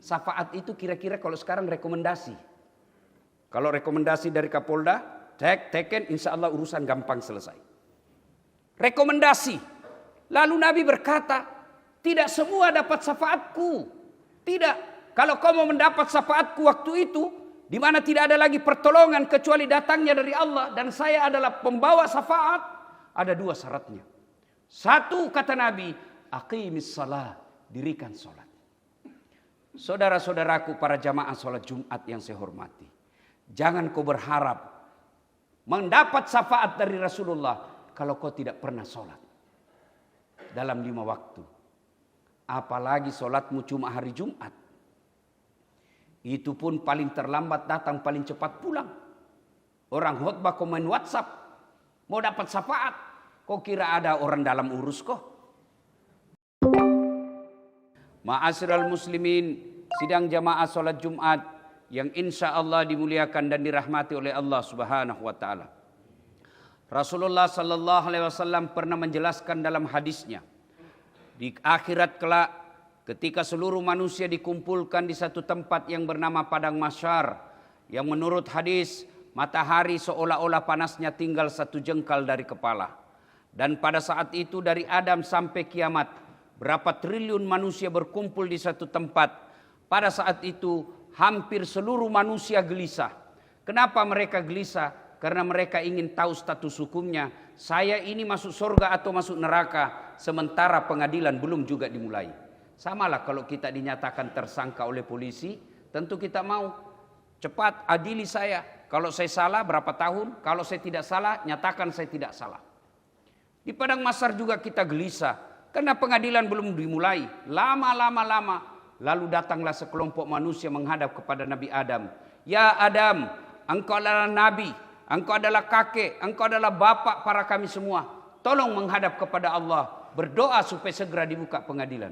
Syafaat itu kira-kira kalau sekarang rekomendasi. Kalau rekomendasi dari Kapolda, teken, insya Allah urusan gampang selesai. Rekomendasi. Lalu Nabi berkata, tidak semua dapat syafaatku. Tidak. Kalau kau mau mendapat syafaatku waktu itu, di mana tidak ada lagi pertolongan kecuali datangnya dari Allah, dan saya adalah pembawa syafaat, ada dua syaratnya. Satu, kata Nabi, aqimis salah, dirikan sholat. Saudara-saudaraku para jamaah sholat Jumat yang saya hormati, jangan kau berharap mendapat syafaat dari Rasulullah kalau kau tidak pernah sholat dalam 5 waktu. Apalagi sholatmu cuma hari Jumat. Itu pun paling terlambat datang, paling cepat pulang. Orang khutbah kau main WhatsApp, mau dapat syafaat, kau kira ada orang dalam urus kok? Ma'asyiral muslimin, sidang jamaah sholat Jumat yang insya Allah dimuliakan dan dirahmati oleh Allah Subhanahu wa taala. Rasulullah sallallahu alaihi wasallam pernah menjelaskan dalam hadisnya, di akhirat kelak ketika seluruh manusia dikumpulkan di satu tempat yang bernama padang mahsyar, yang menurut hadis matahari seolah-olah panasnya tinggal 1 jengkal dari kepala. Dan pada saat itu dari Adam sampai kiamat, berapa triliun manusia berkumpul di satu tempat. Pada saat itu hampir seluruh manusia gelisah. Kenapa mereka gelisah? Karena mereka ingin tahu status hukumnya. Saya ini masuk surga atau masuk neraka, sementara pengadilan belum juga dimulai. Samalah kalau kita dinyatakan tersangka oleh polisi, tentu kita mau cepat adili saya. Kalau saya salah berapa tahun, kalau saya tidak salah nyatakan saya tidak salah. Di padang mahsyar juga kita gelisah karena pengadilan belum dimulai. Lama. Lalu datanglah sekelompok manusia menghadap kepada Nabi Adam. Ya Adam, engkau adalah nabi, engkau adalah kakek, engkau adalah bapak para kami semua. Tolong menghadap kepada Allah, berdoa supaya segera dibuka pengadilan.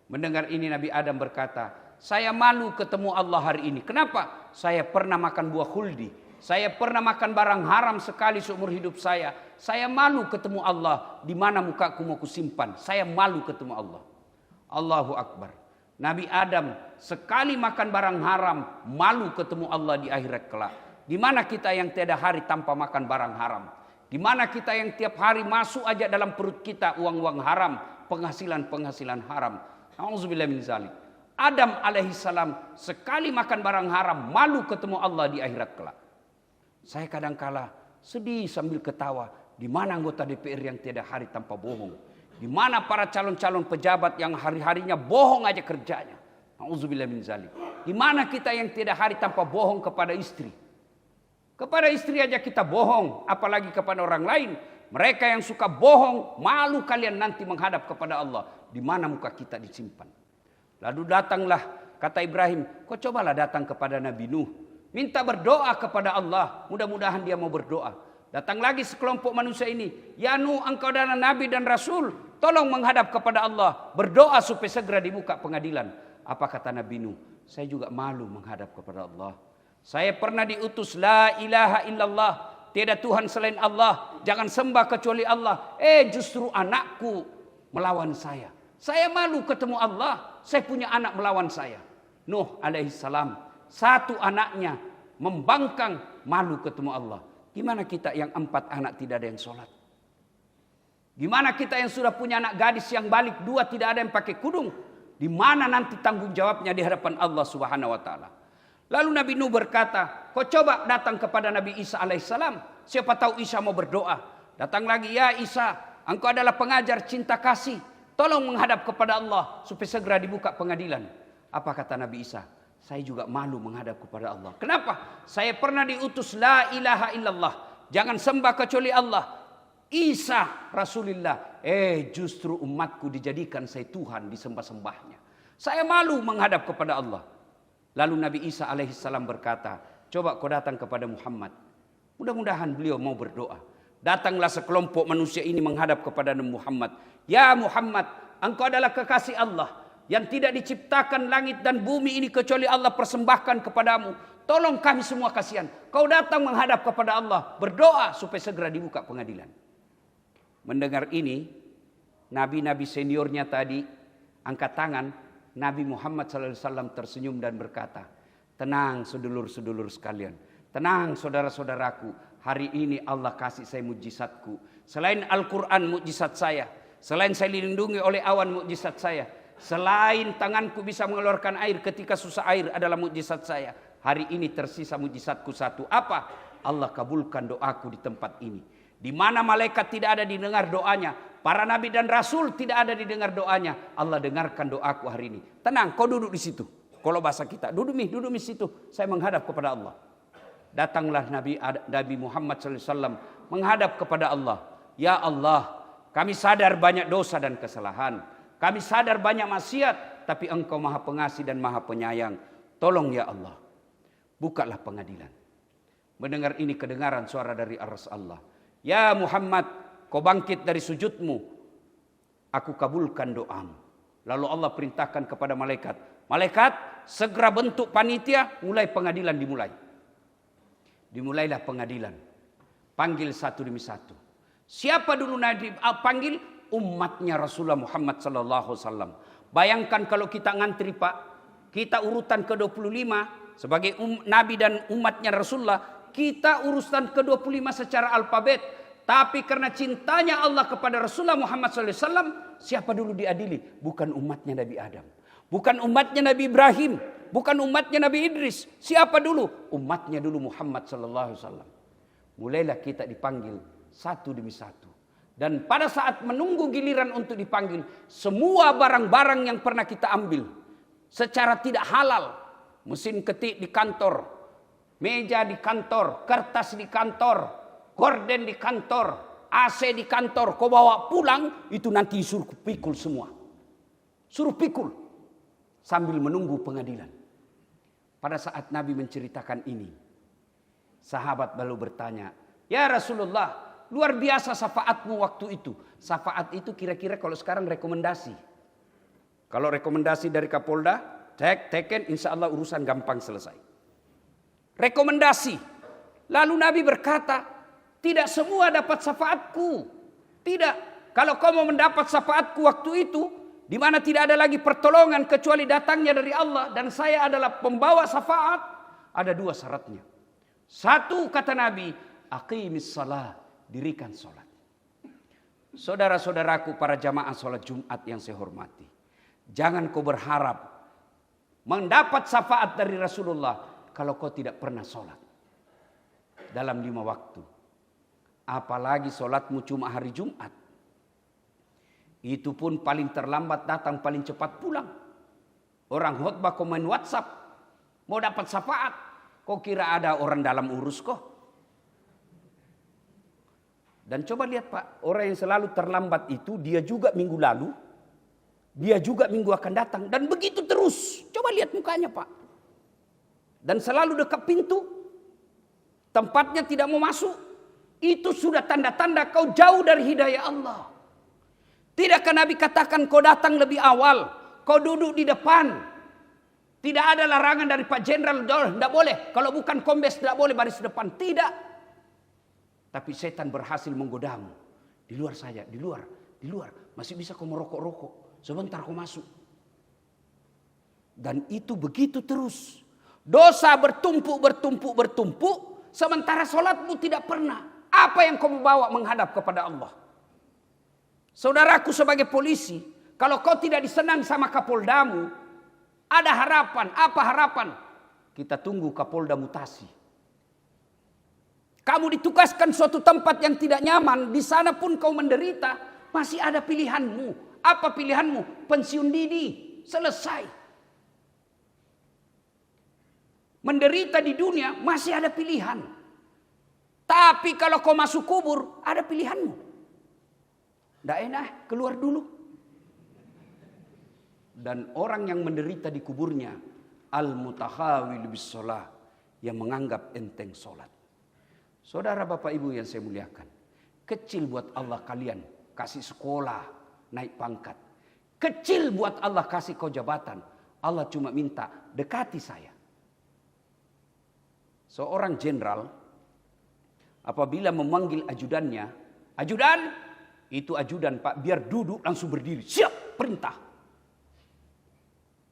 Mendengar ini Nabi Adam berkata, saya malu ketemu Allah hari ini. Kenapa? Saya pernah makan buah khuldi. Saya pernah makan barang haram sekali seumur hidup saya. Saya malu ketemu Allah. Di mana mukaku mau kusimpan? Saya malu ketemu Allah. Allahu Akbar. Nabi Adam sekali makan barang haram, malu ketemu Allah di akhirat kelak. Di mana kita yang tiada hari tanpa makan barang haram? Di mana kita yang tiap hari masuk aja dalam perut kita uang-uang haram, penghasilan haram? Auzubillah min zalik. Adam alaihissalam sekali makan barang haram, malu ketemu Allah di akhirat kelak. Saya kadangkala sedih sambil ketawa. Di mana anggota DPR yang tiada hari tanpa bohong? Di mana para calon-calon pejabat yang hari-harinya bohong aja kerjanya? Auzubillah min zalik. Di mana kita yang tiada hari tanpa bohong kepada istri? Kepada istri aja kita bohong, apalagi kepada orang lain. Mereka yang suka bohong, malu kalian nanti menghadap kepada Allah. Di mana muka kita disimpan? Lalu datanglah, kata Ibrahim, kau cobalah datang kepada Nabi Nuh. Minta berdoa kepada Allah, mudah-mudahan dia mau berdoa. Datang lagi sekelompok manusia ini. Ya Nuh, engkau adalah Nabi dan Rasul. Tolong menghadap kepada Allah. Berdoa supaya segera dibuka pengadilan. Apa kata Nabi Nuh? Saya juga malu menghadap kepada Allah. Saya pernah diutus la ilaha illallah. Tiada Tuhan selain Allah. Jangan sembah kecuali Allah. Justru anakku melawan saya. Saya malu ketemu Allah. Saya punya anak melawan saya. Nuh alaihissalam. Satu anaknya membangkang, malu ketemu Allah. Gimana kita yang 4 anak tidak ada yang sholat? Gimana kita yang sudah punya anak gadis yang balik 2 tidak ada yang pakai kudung? Di mana nanti tanggung jawabnya di hadapan Allah Subhanahu wa taala? Lalu Nabi Nuh berkata, kau coba datang kepada Nabi Isa alaihissalam. Siapa tahu Isa mau berdoa. Datang lagi, ya Isa, engkau adalah pengajar cinta kasih. Tolong menghadap kepada Allah supaya segera dibuka pengadilan. Apa kata Nabi Isa? Saya juga malu menghadap kepada Allah. Kenapa? Saya pernah diutus la ilaha illallah. Jangan sembah kecuali Allah. Isa Rasulullah. Justru umatku dijadikan saya Tuhan, disembah-sembahnya. Saya malu menghadap kepada Allah. Lalu Nabi Isa alaihissalam berkata, coba kau datang kepada Muhammad. Mudah-mudahan beliau mau berdoa. Datanglah sekelompok manusia ini menghadap kepada Nabi Muhammad. Ya Muhammad, engkau adalah kekasih Allah. Yang tidak diciptakan langit dan bumi ini kecuali Allah persembahkan kepadamu. Tolong kami semua kasihan. Kau datang menghadap kepada Allah. Berdoa supaya segera dibuka pengadilan. Mendengar ini, nabi-nabi seniornya tadi angkat tangan. Nabi Muhammad SAW tersenyum dan berkata, tenang sedulur-sedulur sekalian, tenang saudara-saudaraku, hari ini Allah kasih saya mukjizatku. Selain Al-Quran mukjizat saya, selain saya dilindungi oleh awan mukjizat saya, selain tanganku bisa mengeluarkan air ketika susah air adalah mukjizat saya. Hari ini tersisa mukjizatku satu. Apa? Allah kabulkan doaku di tempat ini. Di mana malaikat tidak ada didengar doanya, para nabi dan rasul tidak ada didengar doanya, Allah dengarkan doaku hari ini. Tenang, kau duduk di situ. Kalau bahasa kita, duduk di situ. Saya menghadap kepada Allah. Datanglah Nabi Muhammad SAW menghadap kepada Allah. Ya Allah, kami sadar banyak dosa dan kesalahan. Kami sadar banyak maksiat, tapi Engkau Maha Pengasih dan Maha Penyayang. Tolong ya Allah, bukalah pengadilan. Mendengar ini kedengaran suara dari arsy Allah. Ya Muhammad, kau bangkit dari sujudmu, aku kabulkan doamu. Lalu Allah perintahkan kepada malaikat, malaikat segera bentuk panitia, mulai pengadilan dimulai. Dimulailah pengadilan. Panggil satu demi satu. Siapa dulu Nabi panggil? Umatnya Rasulullah Muhammad SAW. Bayangkan kalau kita ngantri Pak, kita urutan ke-25 sebagai Nabi dan umatnya Rasulullah. Kita urusan ke-25 secara alfabet. Tapi karena cintanya Allah kepada Rasulullah Muhammad SAW, siapa dulu diadili? Bukan umatnya Nabi Adam. Bukan umatnya Nabi Ibrahim. Bukan umatnya Nabi Idris. Siapa dulu? Umatnya dulu Muhammad SAW. Mulailah kita dipanggil satu demi satu. Dan pada saat menunggu giliran untuk dipanggil, semua barang-barang yang pernah kita ambil secara tidak halal, mesin ketik di kantor, meja di kantor, kertas di kantor, gorden di kantor, AC di kantor, kau bawa pulang, itu nanti suruh pikul semua. Suruh pikul. Sambil menunggu pengadilan. Pada saat Nabi menceritakan ini, sahabat lalu bertanya, ya Rasulullah, luar biasa syafaatmu waktu itu. Syafaat itu kira-kira kalau sekarang rekomendasi. Kalau rekomendasi dari Kapolda, teken, insya Allah urusan gampang selesai. Rekomendasi. Lalu Nabi berkata, tidak semua dapat syafaatku. Tidak. Kalau kau mau mendapat syafaatku waktu itu, di mana tidak ada lagi pertolongan kecuali datangnya dari Allah, dan saya adalah pembawa syafaat, ada dua syaratnya. Satu, kata Nabi, aqimis salat, dirikan salat. Saudara-saudaraku para jamaah salat Jumat yang saya hormati, jangan kau berharap mendapat syafaat dari Rasulullah kalau kau tidak pernah salat dalam 5 waktu. Apalagi salatmu cuma hari Jumat. Itu pun paling terlambat datang, paling cepat pulang. Orang khutbah kau main WhatsApp, mau dapat syafaat, kau kira ada orang dalam urus kok. Dan coba lihat Pak, orang yang selalu terlambat itu, dia juga minggu lalu, dia juga minggu akan datang, dan begitu terus. Coba lihat mukanya Pak. Dan selalu dekat pintu, tempatnya tidak mau masuk. Itu sudah tanda-tanda kau jauh dari hidayah Allah. Tidakkah Nabi katakan kau datang lebih awal, kau duduk di depan. Tidak ada larangan dari Pak Jenderal, tidak boleh. Kalau bukan kombes tidak boleh baris depan. Tidak. Tapi setan berhasil menggodamu. Di luar saja, di luar. Masih bisa kau merokok-rokok. Sebentar kau masuk. Dan itu begitu terus. Dosa bertumpuk. Sementara sholatmu tidak pernah. Apa yang kau bawa menghadap kepada Allah? Saudaraku sebagai polisi, kalau kau tidak disenang sama Kapoldamu, ada harapan. Apa harapan? Kita tunggu Kapolda mutasi. Kamu ditugaskan suatu tempat yang tidak nyaman, di sana pun kau menderita, masih ada pilihanmu. Apa pilihanmu? Pensiun dini, selesai. Menderita di dunia masih ada pilihan. Tapi kalau kau masuk kubur, ada pilihanmu. Tidak enak, keluar dulu. Dan orang yang menderita di kuburnya, al-mutakhawil bis shalah, yang menganggap enteng solat. Saudara Bapak Ibu yang saya muliakan, kecil buat Allah kalian kasih sekolah, naik pangkat. Kecil buat Allah kasih kau jabatan. Allah cuma minta dekati saya. Seorang jenderal apabila memanggil ajudannya, ajudan, itu ajudan Pak, biar duduk langsung berdiri. Siap, perintah.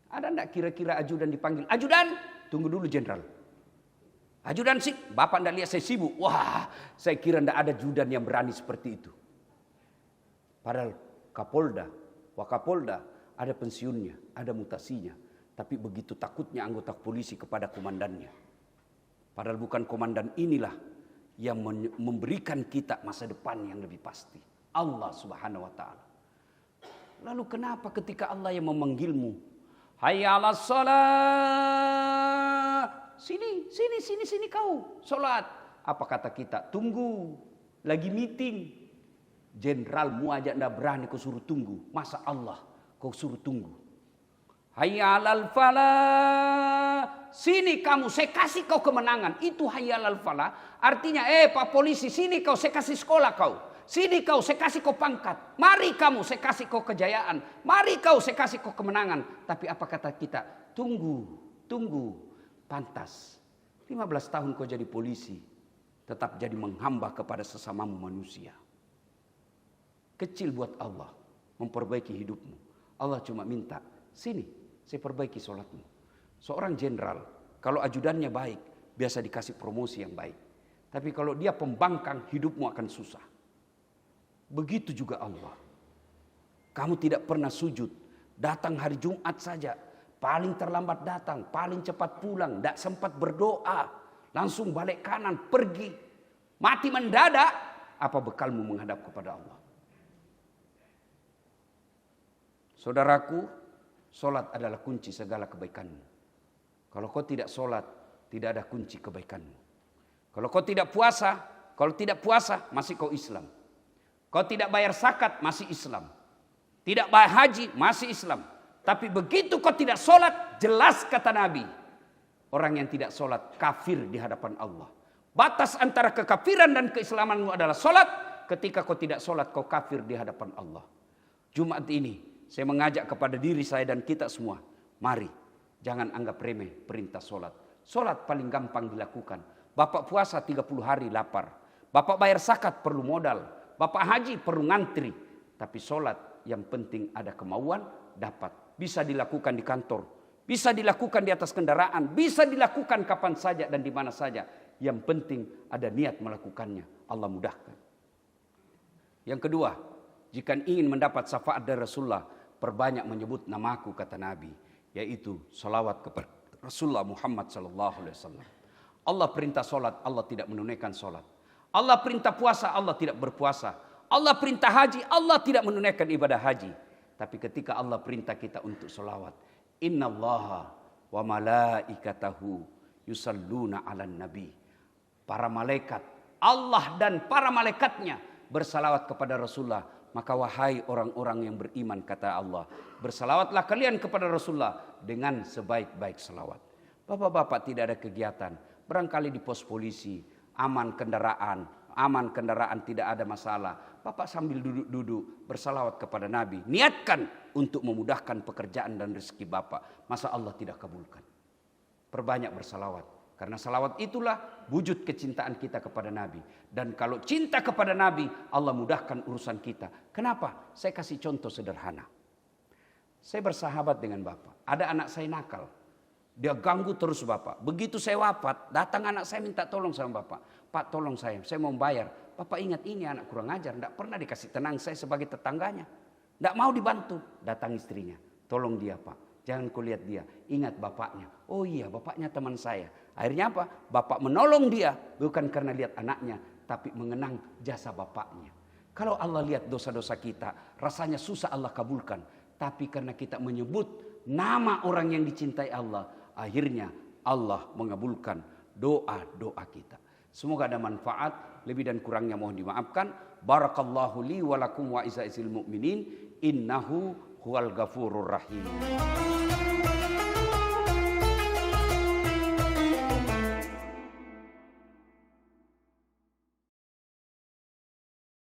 Ada enggak kira-kira ajudan dipanggil? Ajudan, tunggu dulu jenderal. Ajudan sih, bapak enggak lihat saya sibuk. Wah, saya kira enggak ada ajudan yang berani seperti itu. Padahal Kapolda, Wakapolda ada pensiunnya, ada mutasinya. Tapi begitu takutnya anggota polisi kepada komandannya. Padahal bukan komandan inilah yang memberikan kita masa depan yang lebih pasti. Allah Subhanahu wa taala. Lalu kenapa ketika Allah yang memanggilmu, hayya 'alas shalah, sini kau salat. Apa kata kita? Tunggu, lagi meeting. Jenderalmu aja enggak berani kau suruh tunggu. Masa Allah kau suruh tunggu? Hayya 'alal falah, sini kamu, saya kasih kau kemenangan. Itu hayya 'alal falah. Artinya, Pak polisi, sini kau, saya kasih sekolah kau. Sini kau, saya kasih kau pangkat. Mari kamu, saya kasih kau kejayaan. Mari kau, saya kasih kau kemenangan. Tapi apa kata kita? Tunggu. Pantas. 15 tahun kau jadi polisi. Tetap jadi menghamba kepada sesamamu manusia. Kecil buat Allah. Memperbaiki hidupmu. Allah cuma minta, sini, saya perbaiki sholatmu. Seorang jenderal, kalau ajudannya baik, biasa dikasih promosi yang baik. Tapi kalau dia pembangkang, hidupmu akan susah. Begitu juga Allah. Kamu tidak pernah sujud. Datang hari Jumat saja. Paling terlambat datang. Paling cepat pulang. Tidak sempat berdoa. Langsung balik kanan. Pergi. Mati mendadak. Apa bekalmu menghadap kepada Allah? Saudaraku, solat adalah kunci segala kebaikanmu. Kalau kau tidak solat, tidak ada kunci kebaikanmu. Kalau kau tidak puasa, masih kau Islam. Kau tidak bayar zakat, masih Islam. Tidak bayar haji, masih Islam. Tapi begitu kau tidak solat, jelas kata Nabi. Orang yang tidak solat, kafir di hadapan Allah. Batas antara kekafiran dan keislamanmu adalah solat. Ketika kau tidak solat, kau kafir di hadapan Allah. Jumat ini, saya mengajak kepada diri saya dan kita semua. Mari, jangan anggap remeh perintah solat. Solat paling gampang dilakukan. Bapak puasa 30 hari lapar. Bapak bayar zakat perlu modal. Bapak haji perlu ngantri. Tapi solat yang penting ada kemauan, dapat. Bisa dilakukan di kantor. Bisa dilakukan di atas kendaraan. Bisa dilakukan kapan saja dan di mana saja. Yang penting ada niat melakukannya. Allah mudahkan. Yang kedua, jika ingin mendapat syafaat dari Rasulullah, perbanyak menyebut namaku, kata Nabi. Yaitu salawat kepada Rasulullah Muhammad SAW. Allah perintah solat, Allah tidak menunaikan solat. Allah perintah puasa, Allah tidak berpuasa. Allah perintah haji, Allah tidak menunaikan ibadah haji. Tapi ketika Allah perintah kita untuk solawat. Innallaha wa malaikatahu yusalluna ala nabi. Para malaikat, Allah dan para malaikatnya bersalawat kepada Rasulullah. Maka wahai orang-orang yang beriman, kata Allah, bersalawatlah kalian kepada Rasulullah dengan sebaik-baik salawat. Bapak-bapak tidak ada kegiatan. Barangkali di pos polisi, aman kendaraan tidak ada masalah. Bapak sambil duduk-duduk bersalawat kepada Nabi. Niatkan untuk memudahkan pekerjaan dan rezeki Bapak. Masa Allah tidak kabulkan? Perbanyak bersalawat. Karena salawat itulah wujud kecintaan kita kepada Nabi. Dan kalau cinta kepada Nabi, Allah mudahkan urusan kita. Kenapa? Saya kasih contoh sederhana. Saya bersahabat dengan Bapak. Ada anak saya nakal. Dia ganggu terus Bapak. Begitu saya wafat, datang anak saya minta tolong sama Bapak. Pak, tolong saya mau bayar. Bapak ingat ini anak kurang ajar. Tidak pernah dikasih tenang, saya sebagai tetangganya. Tidak mau dibantu. Datang istrinya. Tolong dia Pak. Jangan kau lihat dia. Ingat bapaknya. Oh iya, bapaknya teman saya. Akhirnya apa? Bapak menolong dia. Bukan karena lihat anaknya. Tapi mengenang jasa bapaknya. Kalau Allah lihat dosa-dosa kita, rasanya susah Allah kabulkan. Tapi karena kita menyebut nama orang yang dicintai Allah, akhirnya Allah mengabulkan doa-doa kita. Semoga ada manfaat. Lebih dan kurangnya mohon dimaafkan. Barakallahu li wa lakum wa iza'izil mu'minin. Innahu huwal ghafurur rahim.